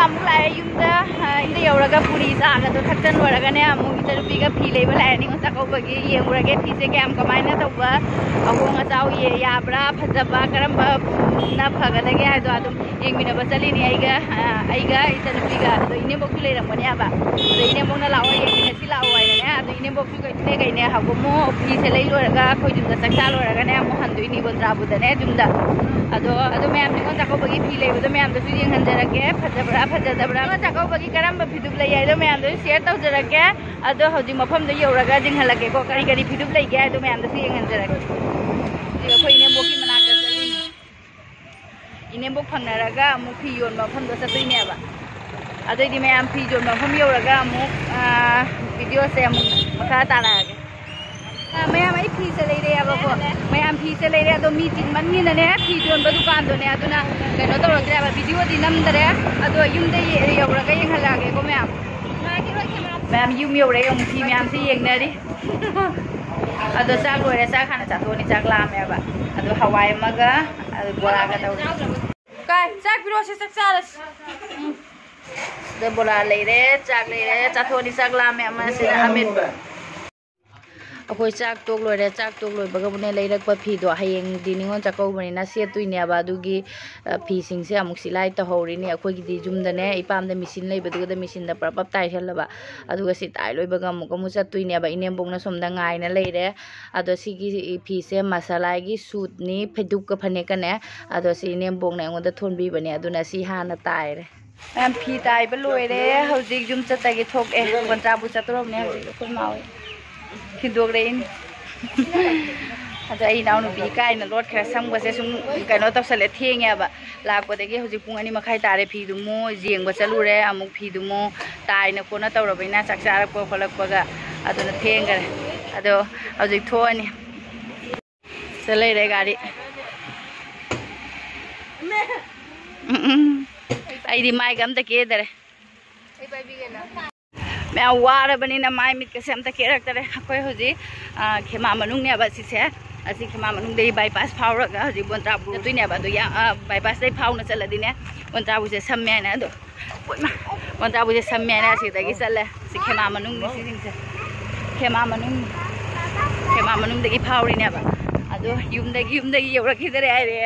अमुक लाए युमदा इंदा यौरगा पुरी जागा तो थक्तन वरगाने अमुक इचनुपीगा फी लेबा लाए निंगो चाकौबगी येंगुरगे फीसे कैम कमाइना तौबा अहोंग अचाउ ये याब्रा फजबा करम्बा ना फगदगे हादो अदुम येंगमिनबा चलिनि आइगा इचनुपीगा अदो इनेबोकु लेरंबने आबा अदो इनेबोकना लाओ येंगमिनसि लाओ हाइनाने अदो इनेबोकु गइने गइने हागोमो फीसे लै लोरगा खोइजुमदा चक्चा लोरगाने अमुक हंदोइनि बोद्राबुदने जुमदा अदो मैम निंगो चाकौबगी फी लेबदो मैम दसु येंगहनजरगे फजबरा फजदबरा चाकौबगी करम्बा फिदुब लै हाइदो मैम दसु शेयर तौजरगे अदो हौजि मफमदो यौरगा जिंगहलगे को करी करी फिदुब लैगे अदो मैम दसु येंगहनजरगे दिगा खोइ इनेबोकि मनाकदा चलिनि इनेबोक फंगनरगा अमुक फी योन मफमदो चतुइनेबा अदोइदि मैम फी योन मफम यौरगा अमुक वीडियो से अमुक मखा तारागे मैम आई फी से लेरे आबको मैम फी से लेरे अदो मी चिनमन्निनने फी योनबा दुकानदोने अदुना कनो तौरद्रेबा वीडियो दि नमदरे अदो युमदे यौरगा येंगहलागे को मैम युम यौरे यौम फी मैम से येंगनरी अदो चाक लोरे चाक खाना चाथोनी चाक लामेबा अदो हवाई मगा अदो बोरागा तौ काय चाक पिरो से चाक चारस दे बोरा लेरे चाक लेरे चाथोनी चाक लामे अमा से अमित अखोई चाक टोक लोरे चाक टोक लोइबगबने लेरकपा फीदो हयेंग दिनिंगोन चाकौबनिना सेतुइनेबा अदुगी फी सिंगसे अमुक सिलाई तहौरिनि अखोइगिदि जुमदने इपामदा मिसिन लेबदुगदा मिसिनदा प्रपप ताइहलबा अदुगा सि ताइ लोइबगा अमुक अमु चतुइनेबा इनेमबोंगना सोमदा ngaina लेरे अदो सिगी फीसे मसालागी सूटनी फेदुकका फनेकने अदो सि इनेमबोंगना अंगोदा थोनबिबने अदुना सि हाना ताइरे मैम फी ताइबा लोइरे हौजिक जुम चतगी थोके कोन्ट्राबु चतुरमने हौजिक अखोइ मावे खिदोगरेइन अदा इनाउनुबी काइना लोट खरा संगबसे सुम कनो तौसले थेंगेबा लाकपदगी हौजिक पुंग अनि मखाइ तारे फीदुमो जेंगबा चलुरे अमुक फीदुमो ताइना कोना तौरबैना चाकचारप खोलकपगा अदुना थेंगरे अदो हौजिक थोअनि चलैरे गाड़ी आइदि माइक अमता केदरे मैं वारबनीना माइ मिट के सेमता केरक्तरे अखोइ होजि खेमा मनुंगनेबा सिसे असि खेमा मनुंगदे बाइपास फावरगा होजि बोन्ट्राबु तुइनेबा दो या बाइपास दे फाउना चलदिने बोन्ट्राबु से सम्मेना दो पोइमा बोन्ट्राबु से सम्मेना सिदगी चले सि खेमा मनुंगनि सिसिंसे खेमा मनुंगदगी फावरिनेबा अदो युमदगी यौरखिदरे आइरे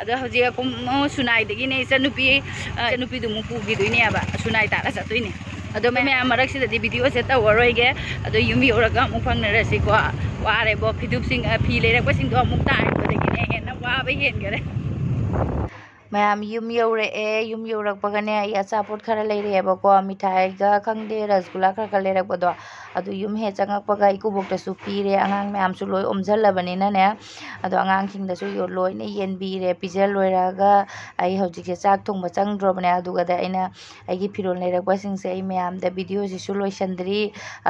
अदो होजि कुमो सुनाइदगिने इचनुपी दुमु पुगिदुइनेबा सुनाइ तारा चतुइने अदो मैम मरक्सिदि वीडियो से तवरोइगे अदो युम यौरगा अमुक फंगनरसिको वारेबो फिदुबसिंग फी लेरकपसिंग दो अमुक ताइबदगिने हेना वाबा हेनगरे मैम युम यौरकपगने आई अचापोट खरा लेरेबको मिठाईगा खंगदे रसगुल्ला खरा लेरकपदो अदो युम हे चंगकपगा इकुबोक्तसु पीरे आंगांग मैम सु लोय ओमझलबनिनाने अदो आंगांगसिंगदसु यो लोयने येनबीरे पिजल लोयरागा आई हौजिके चाक थोंबा चंगद्रोबने अदुगदा आइना आइगी फिरोन लेरकपसिंगसे आई मैम द वीडियो सिसु लोयसंद्री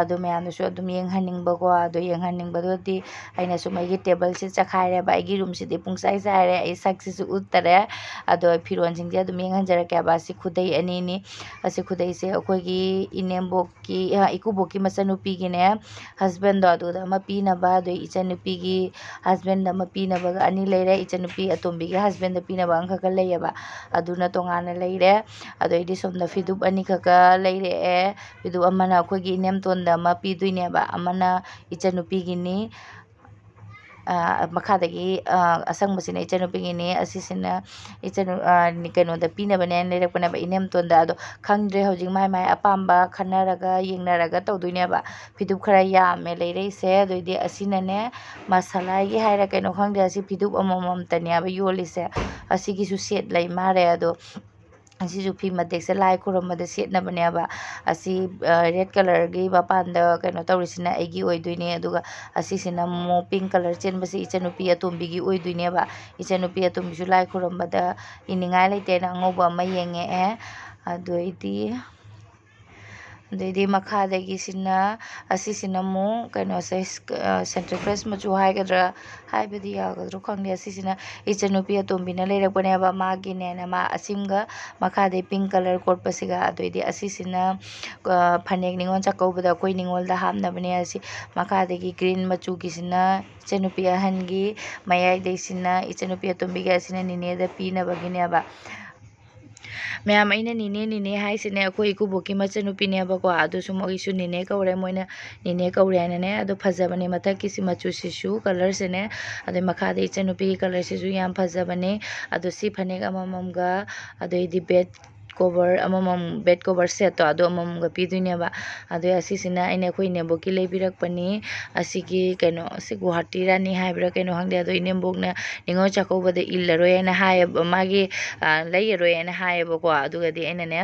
अदो मैम दसु अदुम येंगहनिंगबको अदो येंगहनिंगबदोदि आइना सुमाइगी टेबल से चखाइरेबा आइगी रूम सिदि पुंगसाइ साइरे आई सक्सिसु उत्तरे अदो फिरोन सिंजे अदुम येंगहनजरकेबा सि खुदै अनिनि असि खुदैसे अखोइगी इनेमबोककी इकुबोककी मचनुपीगिने हस्बैंड दो अदुदा अमा पीनबा दो इचनुपीगी हस्बैंड अमा पीनबगा अनि लेरे इचनुपी अतोम्बीगी हस्बैंड पीनबा अंखका लेयबा अदुना तोंगाना लेरे अदो इदि सोमदा फिदुब अनि खका लेरे फिदुब अमना अखोइगी इनेमतोंदा अमा पीदुइनेबा अमना इचनुपीगिनी मखादगी असंगबसिने इचनुपीगिनी असिसिना इचनु कनोदा पीनबने लेरकपनेबा इनेमतोंदा अदो खंगद्रे हौजिक माइ अपाम्बा खनरगा येंगनरगा तौदुइनेबा फिदुब खरा यामे लेरेसे अदोइदि असिनने मसालागी हाइरा कनो खंगदे असि फिदुब अमममतनेबा योलिसे असिगिसु सेट लै मारे अदो असिसु फी मतेक्से लाई खुरमबदा सेटनबनेबा असि रेड कलर गी मपानदा कनो तौरिसिना आइगी ओइदुइने अदुगा असिसिना मो पिंक कलर चेनबसे इचनुपी अतोम्बीगी ओइदुइनेबा इचनुपी अतोम्बीसु लाई खुरमबदा इनिंगाइ लेतेना ngौबा अमा येंगे अदोइदि अदोइदि मखादगिसिना असिसिना मो कनो से सेंट्रल फ्रेश मचु हाइगद्रा हाइबदि यागद्रो खंगदे असिसिना इचनुपी अतोम्बीना लेरकपनेबा मागिनेना मा असिमगा मखादे पिंक कलर कोटपसिगा अदोइदि असिसिना फनेक निंगोन चाकौबदा कोइ निंगोलदा हामनबने असि मखादगी ग्रीन मचुगिसिना इचनुपी अहनगी मयाइदैसिना इचनुपी अतोम्बीगा असिना निनेदा पीनबगिनेबा ꯃꯌꯥꯝ ꯑꯩꯅ ꯅꯤꯅꯦ ꯅꯤꯅꯦ ꯍꯥꯏꯁꯤꯅꯦ ꯑꯩꯈꯣꯏ ꯏꯀꯨꯕꯣꯛꯀꯤ ꯃꯆꯟꯅꯨꯄꯤꯅꯦꯕꯀꯣ ꯑꯗꯨꯁꯨ ꯃꯣꯏꯁꯨ ꯅꯤꯅꯦ ꯀꯧꯔꯦ ꯃꯣꯏꯅ ꯅꯤꯅꯦ ꯀꯧꯔꯦ ꯍꯥꯏꯅꯅꯦ ꯑꯗꯣ ꯐꯖꯕꯅꯦ ꯃꯊꯛꯀꯤꯁꯤ ꯃꯆꯨꯁꯤꯁꯨ ꯀꯂꯔꯁꯤꯅꯦ ꯑꯗꯩ ꯃꯈꯥꯗ ꯏꯆꯟꯅꯨꯄꯤꯒꯤ ꯀꯂꯔꯁꯤꯁꯨ ꯌꯥꯝ ꯐꯖꯕꯅꯦ ꯑꯗꯣ ꯁꯤ ꯐꯅꯦꯛ ꯑꯃꯃꯝꯒ ꯑꯗꯩꯗꯤ ꯕꯦꯠ ꯀꯣꯕꯔ ꯑꯃꯃꯝ ꯕꯦꯠ ꯀꯣꯕꯔ ꯁꯦꯠꯇꯣ ꯑꯗꯣ ꯑꯃꯃꯝꯒ ꯄꯤꯗꯣꯏꯅꯦꯕ ꯑꯗꯩ ꯑꯁꯤꯁꯤꯅ ꯑꯩꯅ ꯑꯩꯈꯣꯏ ꯏꯅꯦꯝꯕꯣꯛꯀꯤ ꯂꯩꯕꯤꯔꯛꯄꯅꯤ ꯑꯁꯤꯒꯤ ꯀꯩꯅꯣ ꯑꯁꯤ ꯒꯨꯋꯥꯍꯥꯇꯤ ꯔꯥꯅꯤ ꯍꯥꯏꯕ꯭ꯔꯥ ꯀꯩꯅꯣ ꯈꯪꯗꯦ ꯑꯗꯣ ꯏꯅꯦꯝꯕꯣꯛꯅ ꯅꯤꯉꯣꯜ ꯆꯥꯛꯀꯧꯕꯗ ꯏꯜꯂꯔꯣꯏ ꯍꯥꯏꯅ ꯍꯥꯏꯌꯦꯕ ꯃꯥꯒꯤ ꯂꯩꯔꯔꯣꯏ ꯍꯥꯏꯅ ꯍꯥꯏꯌꯦꯕꯀꯣ ꯑꯗꯨꯒꯗꯤ ꯑꯩꯅꯅꯦ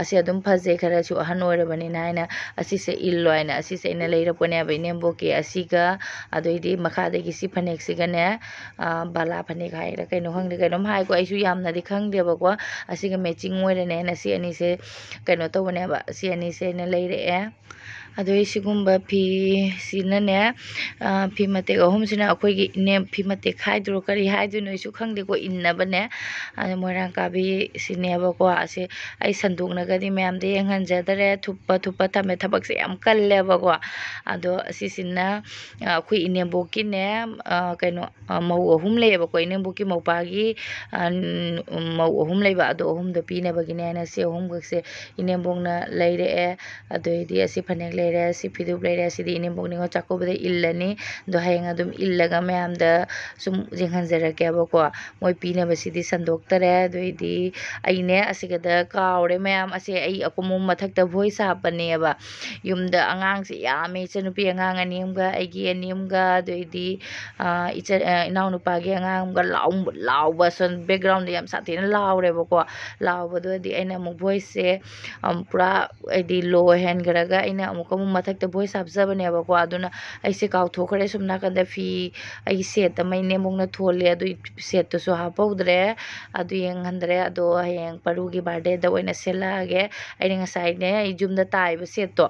ꯑꯁꯤ ꯑꯗꯨꯝ ꯐꯖꯩ ꯈꯔꯁꯨ ꯑꯍꯟ ꯑꯣꯏꯔꯕꯅꯤꯅ ꯍꯥꯏꯅ ꯑꯁꯤꯁꯦ ꯏꯜꯂꯣ ꯍꯥꯏꯅ ꯑꯁꯤꯁꯦ ꯑꯩꯅ ꯂꯩꯔꯛꯄꯅꯦꯕ ꯏꯅꯦꯝꯕꯣꯛꯀꯤ ꯑꯁꯤꯒ ꯑꯗꯩꯗꯤ ꯃꯈꯥꯗꯒꯤ ꯁꯤ ꯐꯅꯦꯛꯁꯤꯒꯅꯦ ꯕꯥꯂꯥ ꯐꯅꯦꯛ ꯍꯥꯏꯔ ꯀꯩꯅꯣ ꯈꯪꯗꯦ ꯀꯩꯅꯣꯝ ꯍꯥꯏꯀꯣ ꯑꯩꯁꯨ ꯌꯥꯝꯅꯗꯤ ꯈꯪꯗꯦꯕꯀꯣ ꯑꯁꯤꯒ ꯃꯦꯆꯤꯡ ꯑꯣꯏꯔꯅꯦꯅ ꯁꯤ ꯑꯅꯤꯁꯦ ꯀꯩꯅꯣ ꯇꯧꯕꯅꯦꯕ ꯁꯤ ꯑꯅꯤꯁꯦ ꯑꯩꯅ ꯂꯩꯔꯛꯑꯦ ꯑꯗꯩ ꯁꯤꯒꯨꯝꯕ ꯐꯤꯁꯤꯅꯅꯦ ꯐꯤ ꯃꯇꯦꯛ ꯑꯍꯨꯝꯁꯤꯅ ꯑꯩꯈꯣꯏꯒꯤ ꯐꯤ ꯃꯇꯦꯛ ꯍꯥꯏꯗꯣꯏꯔꯣ ꯀꯔꯤ ꯍꯥꯏꯗꯣꯏꯅꯣ ꯑꯩꯁꯨ ꯈꯪꯗꯦꯀꯣ ꯏꯟꯅꯕꯅꯦ ꯑꯗ ꯃꯣꯏꯔꯥꯡ ꯀꯥꯕꯤ ꯁꯤꯅꯦꯕꯀꯣ ꯑꯁꯤ ꯑꯩ ꯁꯟꯗꯣꯛꯅꯒꯗꯤ ꯃꯌꯥꯝꯗ ꯌꯦꯡꯍꯟꯖꯗꯔꯦ ꯊꯨꯞꯄ ꯊꯝꯃꯦ ꯊꯕꯛꯁꯦ ꯌꯥꯝ ꯀꯜꯂꯦꯕꯀꯣ ꯑꯗꯣ ꯑꯁꯤꯁꯤꯅ ꯑꯩꯈꯣꯏ ꯏꯅꯦꯝꯕꯣꯛꯀꯤꯅꯦ ꯀꯩꯅꯣ ꯃꯧ ꯑꯍꯨꯝ ꯂꯩꯌꯦꯕꯀꯣ ꯏꯅꯦꯝꯕꯣꯛꯀꯤ ꯃꯧꯄꯥꯒꯤ ꯃꯧ ꯑꯍꯨꯝ ꯂꯩꯕ ꯑꯗꯣ ꯑꯍꯨꯝꯗꯣ ꯄꯤꯅꯕꯒꯤꯅꯦ ꯍꯥꯏꯅ ꯁꯤ ꯑꯍꯨꯝꯈꯛꯁꯦ ꯏꯅꯦꯝꯕꯣꯛꯅ ꯂꯩꯔꯛꯑꯦ ꯑꯗꯩꯗꯤ ꯑꯁꯤ ꯐꯅꯦꯛ ꯂꯩꯔꯦ ꯁꯤ ꯐꯤꯗꯨꯛ ꯂꯩꯔꯦ ꯁꯤꯗꯤ ꯏꯅꯦꯝꯕꯣꯛ ꯅꯤꯉꯣꯜ ꯆꯥꯛꯀꯧꯕꯗ ꯏꯜꯂꯅꯤ ꯑꯗꯣ ꯍꯌꯦꯡ ꯑꯗꯨꯝ ꯏꯜꯂꯒ ꯃꯌꯥꯝꯗ ꯁꯨꯝ ꯌꯦꯡꯍꯟꯖꯔꯛꯀꯦꯕꯀꯣ ꯃꯣꯏ ꯄꯤꯅꯕꯁꯤꯗꯤ ꯁꯟꯗꯣꯛꯇꯔꯦ ꯑꯗꯩꯗꯤ ꯑꯩꯅꯦ ꯑꯁꯤꯒꯗ ꯀꯥꯎꯔꯦ ꯃꯌꯥꯝ ꯑꯁꯦ ꯑꯩ ꯑꯀꯨꯝꯃꯨ ꯃꯊꯛꯇ ꯚꯣꯏꯁ ꯍꯥꯞꯄꯅꯦꯕ ꯌꯨꯝꯗ ꯑꯉꯥꯡꯁꯦ ꯌꯥꯝꯃꯦ ꯏꯆꯟꯅꯨꯄꯤ ꯑꯉꯥꯡ ꯑꯅꯤ ꯑꯃꯒ ꯑꯩꯒꯤ ꯑꯅꯤ ꯑꯃꯒ ꯑꯗꯩꯗꯤ ꯏꯅꯥꯎꯅꯨꯄꯥꯒꯤ ꯑꯉꯥꯡ ꯑꯃꯒ ꯂꯥꯎꯕ ꯁꯣꯟ ꯕꯦꯛꯒ꯭ꯔꯥꯎꯟꯗ ꯌꯥꯝ ꯁꯥꯊꯤꯅ ꯂꯥꯎꯔꯦꯕꯀꯣ ꯂꯥꯎꯕꯗꯨꯗꯤ ꯑꯩꯅ ꯑꯃꯨꯛ ꯚꯣꯏꯁꯁꯦ ꯄꯨꯔꯥ ꯍꯥꯏꯗꯤ ꯂꯣ ꯍꯦꯟꯈ꯭ꯔꯒ ꯑꯩꯅ ꯑꯃꯨꯛ ꯃꯊꯛꯇ ꯚꯣꯏꯁ ꯍꯥꯞꯆꯕꯅꯦꯕꯀꯣ ꯑꯗꯨꯅ ꯑꯩꯁꯦ ꯀꯥꯎꯊꯣꯛꯈ꯭ꯔꯦ ꯁꯨꯝ ꯅꯥꯀꯟꯗ ꯐꯤ ꯑꯩꯒꯤ ꯁꯦꯠ ꯑꯃ ꯏꯅꯦꯝꯕꯣꯛꯅ ꯊꯣꯜꯂꯦ ꯑꯗꯨ ꯁꯦꯠꯇꯨꯁꯨ ꯍꯥꯞꯄꯧꯗ꯭ꯔꯦ ꯑꯗꯨ ꯌꯦꯡꯍꯟꯗ꯭ꯔꯦ ꯑꯗꯣ ꯍꯌꯦꯡ ꯄꯔꯨꯒꯤ ꯕꯥꯔꯗꯦꯗ ꯑꯣꯏꯅ ꯁꯦꯠꯂꯛꯑꯒꯦ ꯑꯩꯅ ꯉꯁꯥꯏꯅꯦ ꯑꯩ ꯌꯨꯝꯗ ꯇꯥꯏꯕ ꯁꯦꯠꯇꯣ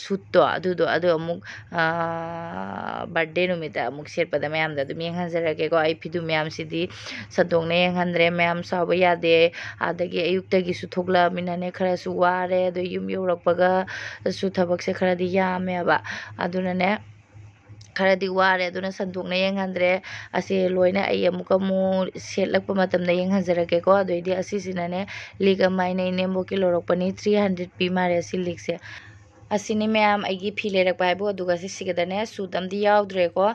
ꯁꯨꯠꯇꯣ ꯑꯗꯨꯗꯣ ꯑꯃꯨꯛ ꯕꯥꯔꯗꯦ ꯅꯨꯃꯤꯠꯇ ꯑꯃꯨꯛ ꯁꯦꯠꯄꯗ ꯃꯌꯥꯝꯗ ꯑꯗꯨꯝ ꯌꯦꯡꯍꯟꯖꯔꯒꯦꯀꯣ ꯑꯩ ꯐꯤꯗꯨ ꯃꯌꯥꯝꯁꯤꯗꯤ ꯁꯟꯗꯣꯛꯅ ꯌꯦꯡꯍꯟꯗ꯭ꯔꯦ ꯃꯌꯥꯝ ꯁꯥꯎꯕ ꯌꯥꯗꯦ ꯑꯗꯒꯤ ꯑꯌꯨꯛꯇꯒꯤꯁꯨ ꯊꯣꯛꯂꯛꯑꯃꯤꯅꯅꯦ ꯈꯔꯁꯨ ꯋꯥꯔꯦ ꯑꯗꯣ ꯌꯨꯝ ꯌꯧꯔꯛꯄꯒꯁꯨ ꯊꯕꯛꯁꯦ ꯈꯔꯗꯤ ꯌꯥꯝꯃꯦꯕ ꯑꯗꯨꯅꯅꯦ ꯈꯔꯗꯤ ꯋꯥꯔꯦ ꯑꯗꯨꯅ ꯁꯟꯗꯣꯛꯅ ꯌꯦꯡꯍꯟꯗ꯭ꯔꯦ ꯑꯁꯤ ꯂꯣꯏꯅ ꯑꯩ ꯑꯃꯨꯛ ꯁꯦꯠꯂꯛꯄ ꯃꯇꯝꯗ ꯌꯦꯡꯍꯟꯖꯔꯛꯀꯦꯀꯣ ꯑꯗꯩꯗꯤ ꯑꯁꯤꯁꯤꯅꯅꯦ ꯂꯤꯛ ꯑꯃ ꯑꯩꯅ ꯏꯅꯦꯝꯕꯣꯛꯀꯤ ꯂꯧꯔꯛꯄꯅꯤ 300 ꯄꯤ ꯃꯥꯜꯂꯦ ꯑꯁꯤ ꯂꯤꯛꯁꯦ ꯑꯁꯤꯅꯤ ꯃꯌꯥꯝ ꯑꯩꯒꯤ ꯐꯤ ꯂꯩꯔꯛꯄ ꯍꯥꯏꯕꯨ ꯑꯗꯨꯒ ꯁꯤꯒꯗꯅꯦ ꯁꯨꯠ ꯑꯃꯗꯤ ꯌꯥꯎꯗ꯭ꯔꯦꯀꯣ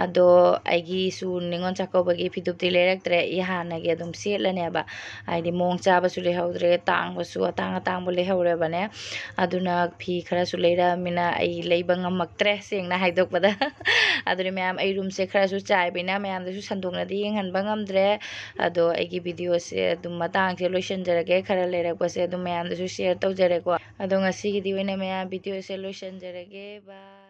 ꯑꯗꯣ ꯑꯩꯒꯤꯁꯨ ꯅꯤꯉꯣꯜ ꯆꯥꯛꯀꯧꯕꯒꯤ ꯐꯤꯗꯨꯛꯇꯤ ꯂꯩꯔꯛꯇ꯭ꯔꯦ ꯍꯥꯟꯅꯒꯤ ꯑꯗꯨꯝ ꯁꯦꯠꯂꯅꯦꯕ ꯍꯥꯏꯗꯤ ꯃꯑꯣꯡ ꯆꯥꯕꯁꯨ ꯂꯩꯍꯧꯗ꯭ꯔꯦ ꯇꯥꯡꯕꯁꯨ ꯑꯇꯥꯡꯕ ꯂꯩꯍꯧꯔꯦꯕꯅꯦ ꯑꯗꯨꯅ ꯐꯤ ꯈꯔꯁꯨ ꯂꯩꯔꯛꯑꯃꯤꯅ ꯑꯩ ꯂꯩꯕ ꯉꯝꯃꯛꯇ꯭ꯔꯦ ꯁꯦꯡꯅ ꯍꯥꯏꯗꯣꯛꯄꯗ ꯑꯗꯨꯅ ꯃꯌꯥꯝ ꯑꯩ ꯔꯨꯝꯁꯦ ꯈꯔꯁꯨ ꯆꯥꯏꯕꯅꯤꯅ ꯃꯌꯥꯝꯗꯁꯨ ꯁꯟꯗꯣꯛꯅꯗꯤ ꯌꯦꯡꯍꯟꯕ ꯉꯝꯗ꯭ರೆ ꯑꯗꯣ ꯑꯩꯒꯤ ꯚꯤꯗꯤꯑꯣꯁꯦ ꯑꯗꯨꯝ ꯃꯇꯥꯡꯁꯦ ꯂꯣꯏꯁꯤꯟꯖꯔꯒꯦ ꯈꯔ ꯂꯩꯔꯛꯄꯁꯦ ꯑꯗꯨꯝ ꯃꯌꯥꯝꯗꯁꯨ ꯁꯦꯌꯔ ꯇꯧꯖꯔꯦꯀꯣ ꯑꯗꯣ ꯉꯁꯤꯒꯤꯗꯤ ꯑꯣꯏꯅ ꯃꯌꯥꯝ ꯚꯤꯗꯤꯑꯣꯁꯦ ꯂꯣꯏꯁꯤꯟꯖꯔꯒꯦ ꯕꯥꯏ